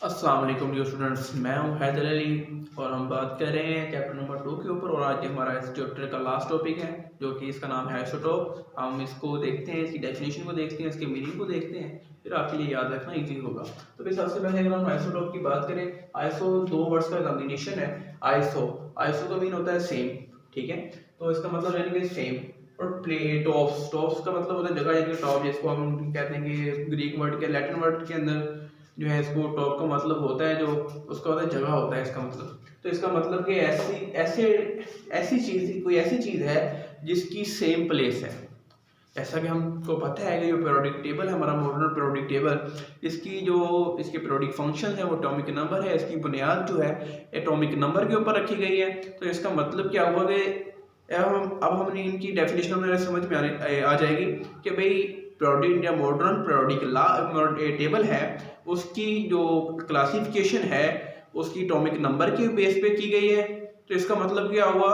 अस्सलाम वालेकुम dear students, मैं हूं हैदर अली और हम बात कर रहे हैं चैप्टर नंबर 2 के ऊपर। और आज हमारा इस चैप्टर का लास्ट टॉपिक है जो कि इसका नाम है आइसोटोप। हम इसको देखते हैं, इसकी डेफिनेशन को देखते हैं, इसके मीनिंग को देखते हैं, फिर आपके लिए याद रखना ईजी होगा। तो फिर सबसे पहले अगर हम आइसोटोप की बात करें, आइसो दो वर्ड्स का कॉम्बिनेशन है। आइसो आइसो का मीन होता है सेम, ठीक है। तो इसका मतलब यानी कि सेम। और टॉप्स टॉप्स का मतलब होता है जगह, यानी कि टॉप जिसको हम कहते हैं कि ग्रीक वर्ड के लैटिन वर्ड के अंदर जो है इसको टॉप का मतलब होता है, जो उसका होता है जगह होता है इसका मतलब। तो इसका मतलब कि ऐसी चीज, कोई ऐसी चीज है जिसकी सेम प्लेस है। जैसा कि हमको पता है कि जो पीरियोडिक टेबल है हमारा मॉडर्न पीरियोडिक टेबल, इसके पीरियोडिक फंक्शन है वो एटॉमिक नंबर है। इसकी बुनियाद जो है एटॉमिक नंबर के ऊपर रखी गई है। तो इसका मतलब क्या हुआ कि अब हमने इनकी डेफिनेशन में समझ में आ जाएगी कि भाई पीरियोडिक या मॉडर्न पीरियोडिक टेबल है, उसकी जो क्लासिफिकेशन है उसकी एटॉमिक नंबर के बेस पे की गई है। तो इसका मतलब क्या हुआ,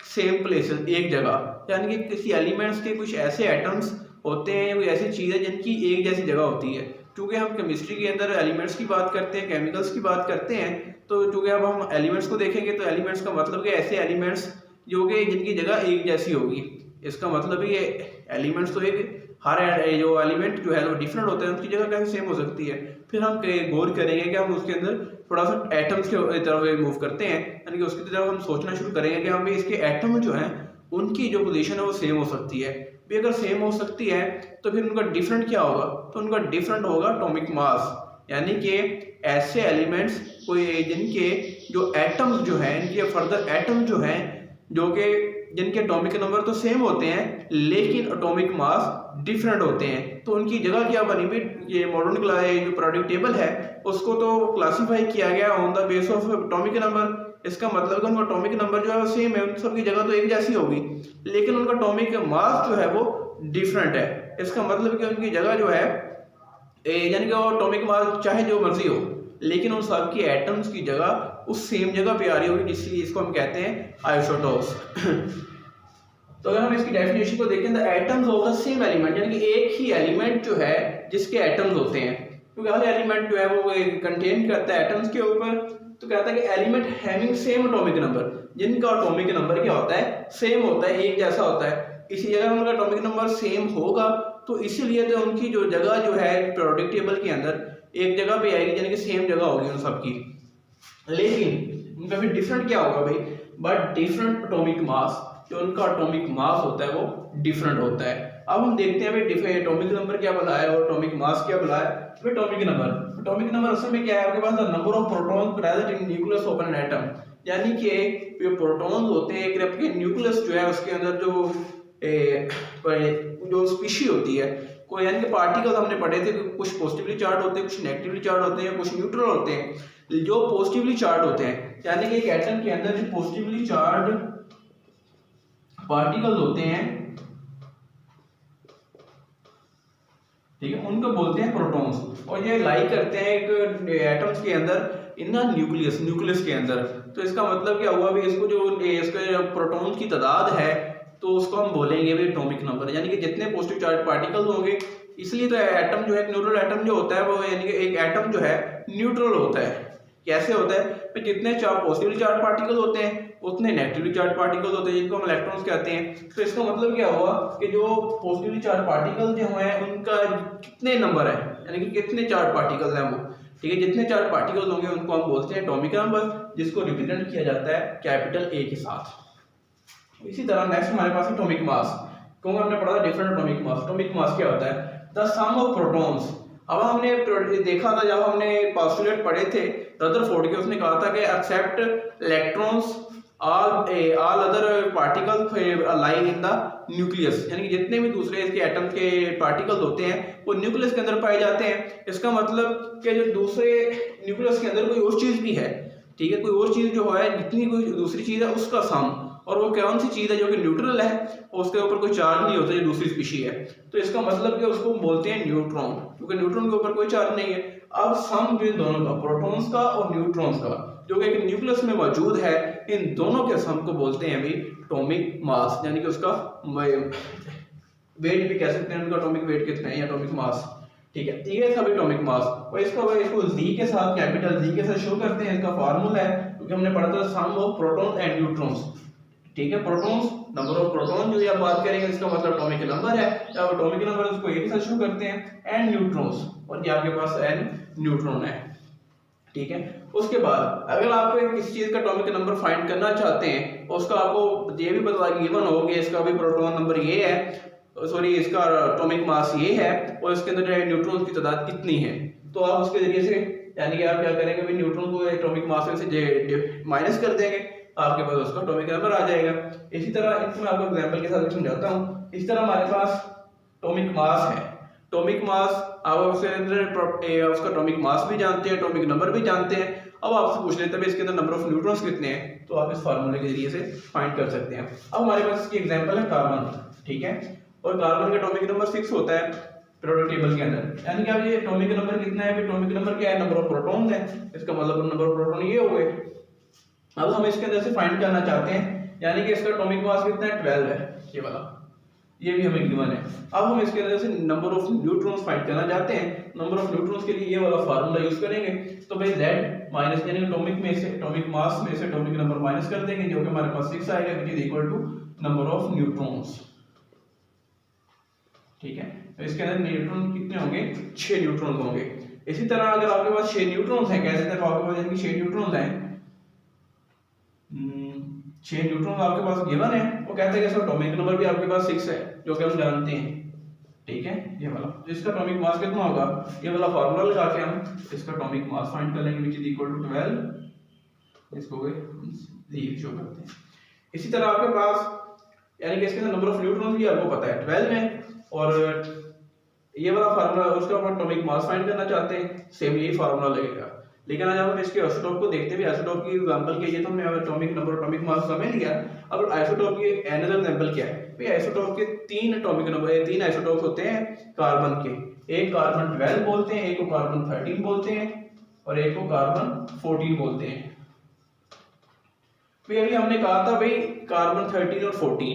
सेम प्लेसेस, एक जगह, यानी कि किसी एलिमेंट्स के कुछ ऐसे एटम्स होते हैं, कोई ऐसी चीज़ है जिनकी एक जैसी जगह होती है। क्योंकि हम केमिस्ट्री के अंदर एलिमेंट्स की बात करते हैं, केमिकल्स की बात करते हैं, तो चूँकि अब हम एलिमेंट्स को देखेंगे तो एलिमेंट्स का मतलब कि ऐसे एलिमेंट्स जो कि जिनकी जगह एक जैसी होगी। इसका मतलब है ये एलिमेंट्स तो एक, हर जो एलिमेंट जो है वो डिफरेंट होते हैं, उनकी जगह कैसे सेम हो सकती है। फिर हम गौर करेंगे कि हम उसके अंदर थोड़ा सा एटम्स के तरफ मूव करते हैं, यानी कि उसकी तरफ हम सोचना शुरू करेंगे कि हम इसके एटम जो हैं उनकी जो पोजीशन है वो सेम हो सकती है। भी अगर सेम हो सकती है तो फिर उनका डिफरेंट क्या होगा, तो उनका डिफरेंट होगा एटॉमिक मास। यानी कि ऐसे एलिमेंट्स कोई जिनके जो एटम्स जो हैं, इनके फर्दर एटम जो हैं, जो कि जिनके एटॉमिक नंबर तो सेम होते हैं लेकिन एटॉमिक मास डिफरेंट होते हैं, तो उनकी जगह क्या बनी भी, ये मॉडर्न जो पीरियोडिक टेबल है उसको तो क्लासीफाई किया गया on the base of atomic number. इसका मतलब कि उनका एटॉमिक नंबर जो है वो सेम है, उन सबकी जगह तो एक जैसी होगी, लेकिन उनका एटॉमिक मास जो है वो डिफरेंट है। इसका मतलब कि उनकी जगह जो है यानी कि वो एटॉमिक मास चाहे जो मर्जी हो, लेकिन उन सब की एटम्स की जगह उस सेम जगह पे आ रही होगी, जिसको हम कहते हैं आइसोटोप्स। तो अगर हम इसकी डेफिनेशन को देखें, the atoms of the same element, यानी कि एक ही एलिमेंट जो है जिसके एटम्स होते हैं, क्योंकि हर एलिमेंट जो है वो कंटेन करता है एटम्स के ऊपर। तो कहता है कि element having same atomic number, जिनका एटॉमिक नंबर क्या होता है, सेम होता है, एक जैसा होता है। इसी जगह उनका एटॉमिक नंबर सेम होगा तो इसीलिए तो उनकी जो जगह जो है पीरियोडिक टेबल के अंदर एक जगह पे आएगी, यानी कि सेम जगह होगी उन सबकी। लेकिन उनका फिर डिफरेंट क्या होगा भाई, बट डिफरेंट एटॉमिक मास, जो उनका एटॉमिक मास होता है वो डिफरेंट होता है। अब हम देखते हैं भाई एटॉमिक नंबर क्या बुलाया है और एटॉमिक मास क्या बुलाया है। एटॉमिक नंबर असल में क्या है, आपके पास the number of protons present in nucleus of an atom, यानी कि जो प्रोटॉन्स होते हैं एक आपके न्यूक्लियस जो है उसके अंदर जो स्पीशी होती है कोई, यानी कि पार्टिकल्स हमने पढ़े थे, कुछ पॉजिटिवली चार्ज होते हैं, कुछ नेगेटिवली चार्ज होते हैं, कुछ न्यूट्रल होते हैं। जो पॉजिटिवली चार्ज होते हैं, यानी कि एक एटम के अंदर जो पॉजिटिवली चार्ज पार्टिकल्स होते हैं, ठीक है, उनको बोलते हैं प्रोटॉन्स। और ये लाई करते हैं एक एटम्स के अंदर इन न्यूक्लियस के अंदर। तो इसका मतलब क्या हुआ भी, इसको जो इसके प्रोटॉन्स की तादाद है तो उसको हम बोलेंगे भी एटॉमिक नंबर, यानी कि जितने पॉजिटिव चार्ज पार्टिकल्स होंगे। इसलिए तो एटम जो है, न्यूट्रल एटम जो होता है वो, यानी कि एक एटम जो है न्यूट्रल होता है। कैसे होता है, तो जितने पॉजिटिवली चार्ज पार्टिकल होते हैं उतने नेगेटिवली चार्ज पार्टिकल्स होते हैं, जिनको हम इलेक्ट्रॉन्स कहते हैं। तो इसका मतलब क्या हुआ कि जो पॉजिटिवली चार्ज पार्टिकल जो हैं उनका कितने नंबर है, यानी कि कितने चार्ज पार्टिकल्स हैं वो, ठीक है, जितने चार्ज पार्टिकल्स होंगे उनको हम बोलते हैं एटॉमिक नंबर, जिसको रिप्रेजेंट किया जाता है कैपिटल ए के साथ। इसी तरह नेक्स्ट हमारे पास एटॉमिक मास, क्योंकि हमने पढ़ा था डिफरेंट एटॉमिक मास। एटॉमिक मास क्या होता है, द सम ऑफ प्रोटॉन्स। अब हमने देखा था जब हमने पोस्टुलेट पढ़े थे रदरफोर्ड के, उसने कहा था कि except electrons all other particles lie in the nucleus, यानी कि जितने भी दूसरे इसके एटम के पार्टिकल्स होते हैं वो न्यूक्लियस के अंदर पाए जाते हैं। इसका मतलब कि जो दूसरे न्यूक्लियस के अंदर कोई और चीज़ भी है, ठीक है, कोई और चीज़ जो है, जितनी कोई दूसरी चीज़ है उसका सम, और वो कौन सी चीज़ है जो कि न्यूट्रल है और उसके ऊपर कोई चार्ज नहीं होता, जो दूसरी स्पीशी है। तो इसका मतलब कि उसको बोलते हैं न्यूट्रॉन, क्योंकि न्यूट्रॉन के ऊपर कोई चार्ज नहीं है। अब सम जो इन दोनों का, प्रोटॉन्स का और न्यूट्रॉन्स का, जो कि एक न्यूक्लियस में मौजूद है, इन दोनों के सम को बोलते हैं भी एटॉमिक मास, यानी कि उसका वेट भी कह सकते हैं, उनका एटॉमिक वेट कितना है, एटॉमिक मास, ठीक है, ये था एटॉमिक मास। और इसको जी के साथ, कैपिटल जी के साथ शो करते हैं। इसका फार्मूला है, क्योंकि हमने पढ़ा था सम ऑफ प्रोटॉन एंड न्यूट्रॉन्स। ठीक है, प्रोटॉन्स, नंबर ऑफ प्रोटॉन जो ये आप बात करेंगे इसका मतलब एटॉमिक नंबर है। जब एटॉमिक नंबर उसको ए के साथ शो करते हैं, एंड न्यूट्रॉन्स, और ये आपके पास एन न्यूट्रॉन है। ठीक है, उसके बाद अगर आप किसी चीज का एटॉमिक नंबर फाइंड करना चाहते हैं, उसका आपको ये भी पता गिवन हो कि इसका भी प्रोटॉन नंबर ये है, सॉरी इसका एटॉमिक मास ये है, और इसके अंदर न्यूट्रॉन की तादाद कितनी है, तो आप उसके जरिए से यानी कि आप क्या करेंगे, भाई न्यूट्रॉन को एटॉमिक मास में से माइनस कर देंगे, आपके पास उसका एटॉमिक नंबर आ जाएगा। इसी तरह इसको मैं आपको एग्जांपल के साथ समझाता हूँ। इस तरह हमारे पास एटॉमिक मास है, एटॉमिक मास आप उसके अंदर उसका एटॉमिक मास भी जानते हैं, एटॉमिक नंबर भी जानते हैं। अब आपसे पूछ लेते हैं इसके अंदर नंबर ऑफ न्यूट्रॉन्स कितने हैं, तो आप इस फार्मूले के जरिए से फाइंड कर सकते हैं। अब हमारे पास इसकी एग्जांपल है कार्बन। ठीक है, और कार्बन का एटॉमिक नंबर 6 होता है पीरियोडिक टेबल के अंदर, यानी कि अब ये एटॉमिक नंबर कितना है, एटॉमिक नंबर क्या है, नंबर ऑफ प्रोटॉन है, इसका मतलब नंबर ऑफ प्रोटॉन ये हो गए। अब हम इसके अंदर से फाइंड करना चाहते हैं, यानी कि इसका एटॉमिक मास कितना है, 12 है, ये वाला, ये भी हमें गिवन है। अब हम इसके अंदर से नंबर ऑफ न्यूट्रॉन्स फाइंड करना चाहते हैं। नंबर ऑफ न्यूट्रॉन्स के लिए ये वाला फार्मूला यूज करेंगे, तो भाई Z माइनस यानी एटॉमिक में से एटॉमिक मास में से एटॉमिक नंबर माइनस कर देंगे, जो कि हमारे पास 6 आएगा, which is equal to number of neutrons. ठीक है, तो इसके अंदर न्यूट्रॉन कितने होंगे, 6 न्यूट्रॉन होंगे। इसी तरह अगर आपके पास 6 न्यूट्रॉन्स हैं, कैसे तरह आपके पास यानी कि 6 न्यूट्रॉन्स हैं, 6 न्यूट्रॉन आपके पास गिवन है, वो कहते हैं कि एटॉमिक नंबर भी आपके पास 6 है, जो कि हम जानते हैं। ठीक है, ये वाला, तो इसका एटॉमिक मास कितना होगा, ये वाला फार्मूला लगा के हम इसका एटॉमिक मास फाइंड कर लेंगे, व्हिच इज इक्वल टू 12, इसको ये शो करते हैं। इसी तरह आपके पास यानी कि इसके अंदर नंबर ऑफ न्यूट्रॉन्स भी आपको पता है 12 है, और ये वाला फार्मूला उसका हम एटॉमिक मास फाइंड करना चाहते हैं, सेम यही फार्मूला लगेगा। लेकिन आज हम इसके आइसोटोप को देखते हैं, आइसोटोप की एग्जांपल के लिए तो हमने एटॉमिक नंबर एटॉमिक मास समझ लिया। अब आइसोटोप की अनदर एग्जांपल क्या है, भाई आइसोटोप के 3 एटॉमिक नंबर, 3 आइसोटोप्स होते हैं कार्बन के, एक कार्बन 12 बोलते हैं, एक को कार्बन 13 बोलते हैं, और एक को कार्बन 14 बोलते हैं। भाई अभी हमने कहा था भाई कार्बन 13 और 14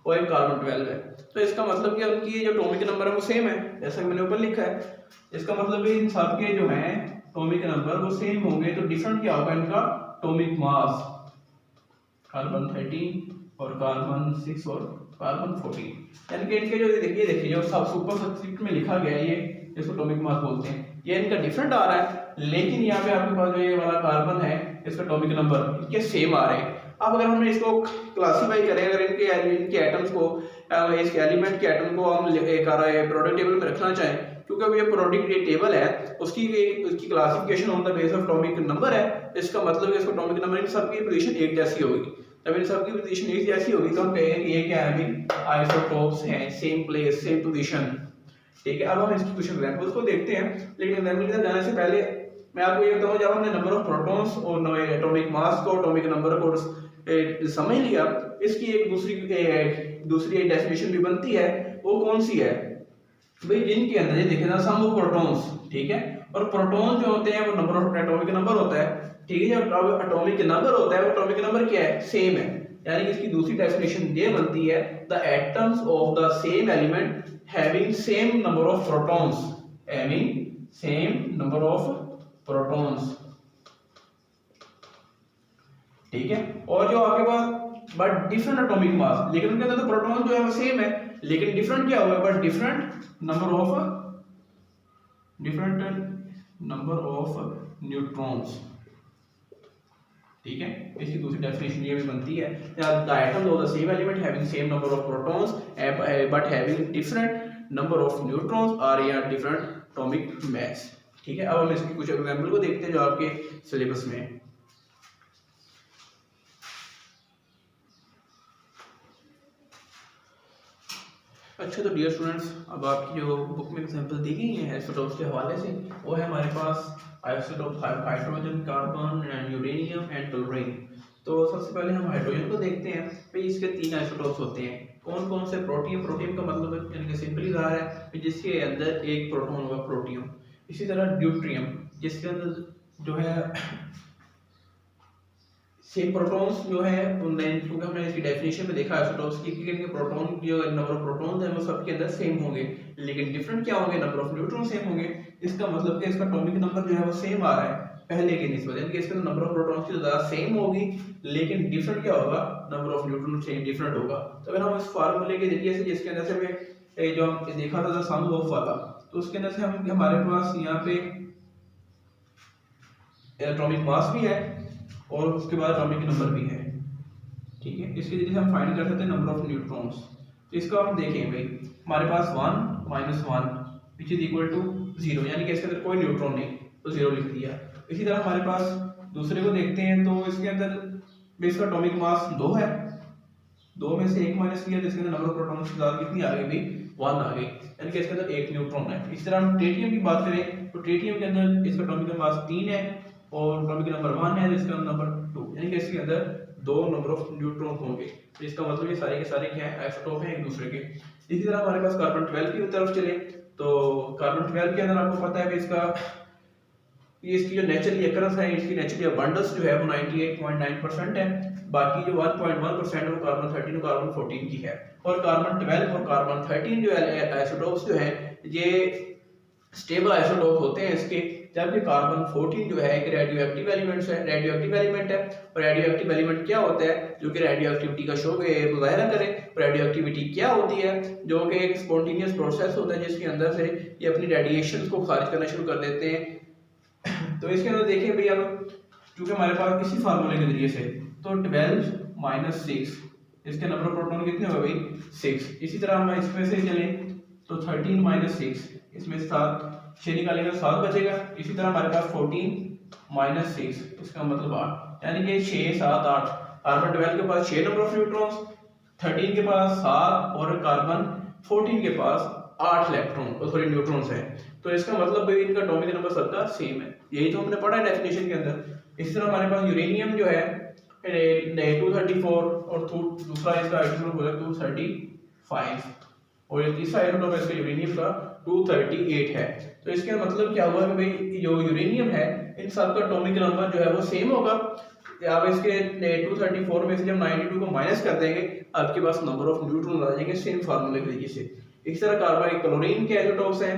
और एक कार्बन 12 है, तो इसका मतलब कि उनकी जो एटॉमिक नंबर है वो सेम है, जैसा कि मैंने ऊपर लिखा है। इसका मतलब इन सबके जो है एटॉमिक नंबर वो सेम होंगे, तो डिफरेंट क्या होगा इनका एटॉमिक मास, कार्बन 13 और कार्बन 6 और कार्बन 14, यानी कि इनके जो देखिए जो सब सुपरस्क्रिप्ट में लिखा गया है, ये इसको एटॉमिक मास बोलते हैं, ये इनका डिफरेंट आ रहा है, लेकिन यहाँ पे आपके पास जो ये वाला कार्बन है इसका एटॉमिक नंबर इनके सेम आ रहे हैं। अब अगर हमने इसको क्लासिफाई करें, अगर इनके एटम्स को, इसके एलिमेंट के एटम को हम प्रोडक्ट टेबल में रखना चाहें, क्योंकि अब ये प्रोडक्ट टेबल है, उसकी classification on the base of atomic number है, इसका मतलब है इसका एटॉमिक नंबर इन सबकी पोजीशन एक जैसी होगी। जब इन सबकी पोजीशन एक जैसी होगी तो हम कहेंगे कि ये क्या है, अभी आइसोटोप्स हैं, सेम प्लेस सेम पोजीशन। ठीक है, अब हम इसकी कुछ एग्जांपल्स को देखते हैं, लेकिन एग्जांपल की तरफ जाने से पहले मैं आपको ये बताऊं, जब हमने नंबर ऑफ प्रोटॉन्स और एटॉमिक मास को, एटॉमिक नंबर को समझ लिया, इसकी एक दूसरी डेफिनेशन भी बनती है, वो कौन सी है भाई, जिनके अंदर ये देखे ना सम ऑफ प्रोटॉन्स। ठीक है, और प्रोटॉन जो होते हैं वो नंबर ऑफ एटॉमिक नंबर होता है। ठीक है, जब एटॉमिक नंबर होता है वो एटॉमिक नंबर क्या है, सेम है, यानी कि इसकी दूसरी डेफिनेशन ये बनती है, the atoms of the same element having same number of protons, having same number of protons. ठीक है, और जो आपके पास बट डिफरेंट एटॉमिक मास, लेकिन उनके अंदर तो प्रोटॉन जो है वो सेम है, लेकिन डिफरेंट क्या हुआ, but different number of neutrons. ठीक है, इसकी दूसरी डेफिनेशन ये भी बनती है, the atoms of the same element having same number of protons but having different number of neutrons are या डिफरेंट एटॉमिक मास। ठीक है, अब हम इसकी कुछ एग्जांपल को देखते हैं जो आपके सिलेबस में है। अच्छा, तो डियर स्टूडेंट्स, अब आपकी जो बुक में एग्जांपल दी गई है आइसोटोप्स के हवाले से, वो है हमारे पास isotope hydrogen, carbon and uranium and टोल्यूरीन। तो सबसे पहले हम हाइड्रोजन को देखते हैं। भाई इसके 3 आइसोटोप्स होते हैं, कौन कौन से, प्रोटियम, प्रोटियम का मतलब है यानी कि सिंपली ज़ाहिर है जिसके अंदर एक प्रोटॉन होगा, प्रोटियम। इसी तरह ड्यूट्रियम, जिसके अंदर जो है सेम प्रोटॉन्स जो है क्योंकि हमने इसकी डेफिनेशन में देखा आइसोटोप्स की कि प्रोटॉन जो नंबर ऑफ प्रोटॉन्स है वो सबके अंदर सेम होंगे, लेकिन डिफरेंट क्या होंगे, नंबर ऑफ न्यूट्रॉन सेम होंगे। इसका मतलब कि इसका एटॉमिक नंबर जो है वो सेम आ रहा है पहले के निस्बत, यानी कि इसका नंबर ऑफ प्रोटॉन्स की ज्यादा सेम होगी, लेकिन डिफरेंट क्या होगा, number of neutron same different होगा। तो अगर हम इस फार्मूले के जरिए से जिसके अंदर से हमें जो हम देखा था सम ऑफ वाला, तो उसके अंदर से हम हमारे पास यहाँ पे एटॉमिक मास भी है और उसके बाद एटॉमिक नंबर भी है, ठीक है। इसके जरिए हम फाइंड कर सकते हैं नंबर ऑफ न्यूट्रॉन्स। तो इसका हम देखें भाई, हमारे पास 1 - 1 विच इज इक्वल टू 0, यानी कि इसके अंदर कोई न्यूट्रॉन नहीं, तो 0 लिख दिया। इसी तरह हमारे पास दूसरे को देखते हैं, तो इसके अंदर इसका एटॉमिक मास 2 है, 2 में से 1 माइनस किया तो इसके अंदर नंबर ऑफ प्रोटॉन्स की ज्यादा कितनी आ गई भाई, 1 आ गई, यानी कि इसके अंदर 1 न्यूट्रॉन है। इस तरह हम ट्रिटियम की बात करें तो ट्रिटियम के अंदर इसका एटॉमिक मास 3 है और एटॉमिक नंबर 1 है, जिसका नंबर 2, यानी कि इसके अंदर 2 नंबर ऑफ न्यूट्रॉन होंगे। तो इसका मतलब ये सारे के सारे क्या है, आइसोटोप हैं एक दूसरे के। इसी तरह हमारे पास कार्बन 12 की तरफ चले तो कार्बन 12 के अंदर आपको पता है कि इसकी जो नेचुरली अकरेंस है, इसकी नेचुरली अबंडेंस जो है वो 98.9% है, बाकी जो 1.1% है वो कार्बन 13 और कार्बन 14 की है। और कार्बन 12 और कार्बन 13 जो आइसोटोप्स जो है ये स्टेबल आइसोटोप होते हैं इसके, जबकि कार्बन 14 जो है एक रेडियोएक्टिव एलिमेंट है, और रेडियोएक्टिव एलिमेंट क्या होता है, जो कि रेडियोएक्टिविटी का शो मुजाहरा करे। रेडियोएक्टिविटी क्या होती है, जो कि एक स्पॉन्टेनियस प्रोसेस होता है जिसके अंदर से ये अपनी रेडिएशन को खारिज करना शुरू कर देते हैं। तो इसके अंदर देखिए भाई, अब क्योंकि हमारे पास इसी फार्मूले के जरिए से, तो 12 - 6 इसके नंबर ऑफ प्रोटॉन कितने हो गए भाई, 6। इसी तरह हम इसमें से चलें तो 13 - 6 इसमें 6 निकालेंगे 7 बचेगा। इसी तरह हमारे पास 14 - 6 इसका मतलब 8, यानी कि 6 7 8। कार्बन 12 के पास 6 नंबर ऑफ न्यूट्रॉन्स, 13 के पास 7 और कार्बन 14 के पास 8 इलेक्ट्रॉन सॉरी न्यूट्रॉन्स हैं। तो इसका मतलब भाई इनका एटॉमिक नंबर सबका सेम है, यही तो हमने पढ़ा है डेफिनेशन के अंदर। इसी तरह हमारे पास यूरेनियम जो है 234 और दूसरा इसका आइसोटोप होगा 235 और ये तीसरा आइसोटोप है इसका यूरेनियम का 238 है। तो इसका मतलब क्या हुआ कि भाई जो यूरेनियम है इन सब का एटॉमिक नंबर जो है वो सेम होगा। अब इसके 234 में से जब 92 को माइनस कर देंगे आपके पास नंबर ऑफ न्यूट्रॉन आ जाएंगे सेम फार्मूले के जरिए से। इस तरह कार्बन क्लोरीन के आइसोटोप्स हैं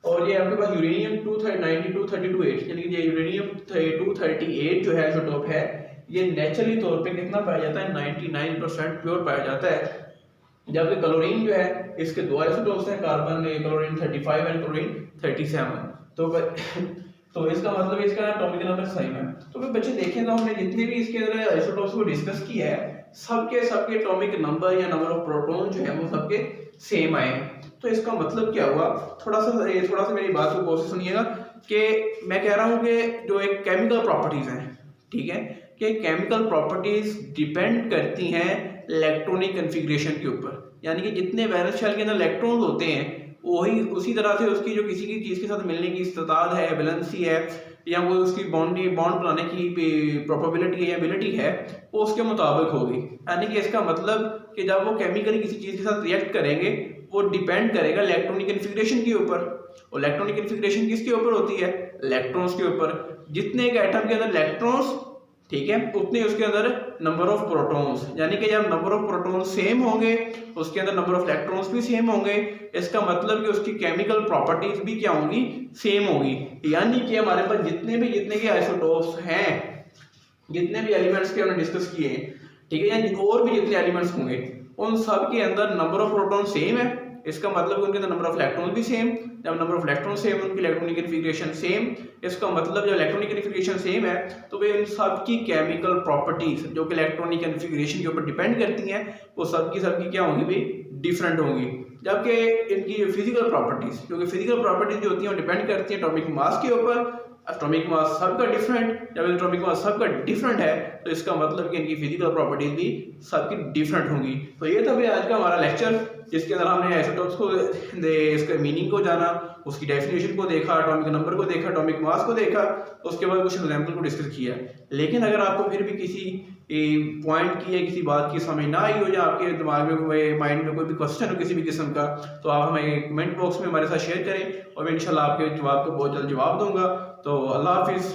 और ये आपके पास यूरेनियम 232 यानी कि ये यूरेनियम 238 जो है आइसोटोप है, ये नेचुरली तौर पे कितना पाया जाता है, 99% प्योर पाया जाता है। जबकि क्लोरीन जो है इसके 2 आइसोटोप्स हैं, कार्बन क्लोरीन 35 एंड क्लोरीन 37। तो इसका मतलब इसका एटॉमिक नंबर सेम है। तो फिर बच्चे देखें तो हमने जितने भी इसके अंदर आइसोटोप्स को डिस्कस किया है सबके एटॉमिक नंबर या नंबर ऑफ प्रोटॉन जो है वो सबके सेम आए हैं। तो इसका मतलब क्या हुआ, थोड़ा सा मेरी बात को कोशिश सुनिएगा कि मैं कह रहा हूँ कि जो एक केमिकल प्रॉपर्टीज हैं, ठीक है, कि केमिकल प्रॉपर्टीज डिपेंड करती हैं इलेक्ट्रॉनिक कन्फिग्रेशन के ऊपर, यानी कि जितने वैलेंस शेल के अंदर इलेक्ट्रॉन्स होते हैं वही उसी तरह से उसकी जो किसी की चीज़ के साथ मिलने की इस्तेताद है, वैलेंसी है, या वो उसकी बॉन्ड बनाने की प्रोबेबिलिटी या एबिलिटी है वो उसके मुताबिक होगी। यानी कि इसका मतलब कि जब वो केमिकली किसी चीज़ के साथ रिएक्ट करेंगे वो डिपेंड करेगा इलेक्ट्रॉनिक कन्फिग्रेशन के ऊपर। और इलेक्ट्रॉनिक कन्फिग्रेशन किसके ऊपर होती है, इलेक्ट्रॉन्स के ऊपर। जितने एक एटम के अंदर इलेक्ट्रॉन्स, ठीक है, उतने उसके अंदर नंबर ऑफ प्रोटॉन्स, यानी कि जब नंबर ऑफ प्रोटॉन्स सेम होंगे उसके अंदर नंबर ऑफ इलेक्ट्रॉन्स भी सेम होंगे। इसका मतलब कि उसकी केमिकल प्रॉपर्टीज भी क्या होंगी, सेम होगी। यानी कि हमारे पास जितने के आइसोटोप्स हैं, जितने भी एलिमेंट्स के हमने डिस्कस किए हैं, ठीक है, यानी और भी जितने एलिमेंट्स होंगे उन सब के अंदर नंबर ऑफ प्रोटॉन सेम है। इसका मतलब उनके अंदर नंबर ऑफ इलेक्ट्रॉन भी सेम। जब नंबर ऑफ इलेक्ट्रॉन सेम उनकी इलेक्ट्रॉनिक कन्फिग्रेशन सेम। इसका मतलब जब इलेक्ट्रॉनिक कन्फिग्रेशन सेम है तो वे उन सब की केमिकल प्रॉपर्टीज जो कि इलेक्ट्रॉनिक कन्फिग्रेशन के ऊपर डिपेंड करती हैं वो सबकी क्या होंगी भी, डिफरेंट होंगी। जबकि इनकी जो फिजिकल प्रॉपर्टीज जो होती हैं वो डिपेंड करती हैं एटॉमिक मास के ऊपर। एटॉमिक मास सबका डिफरेंट, जब एटॉमिक मास सबका डिफरेंट है तो इसका मतलब कि इनकी फिजिकल प्रॉपर्टीज भी सबकी डिफरेंट होंगी। तो ये था भाई आज का हमारा लेक्चर, जिसके अंदर हमने आइसोटोप्स को इसके मीनिंग को जाना, उसकी डेफिनेशन को देखा, एटॉमिक नंबर को देखा, एटॉमिक मास को देखा, उसके बाद कुछ एग्जाम्पल को डिस्कस किया। लेकिन अगर आपको फिर भी किसी पॉइंट की या किसी बात की समझ ना आई हो या आपके दिमाग में माइंड में कोई भी क्वेश्चन हो किसी भी किस्म का, तो आप हमें कमेंट बॉक्स में हमारे साथ शेयर करें और मैं इंशाल्लाह आपके जवाब को बहुत जल्द जवाब दूंगा। तो अल्लाह हाफिज़।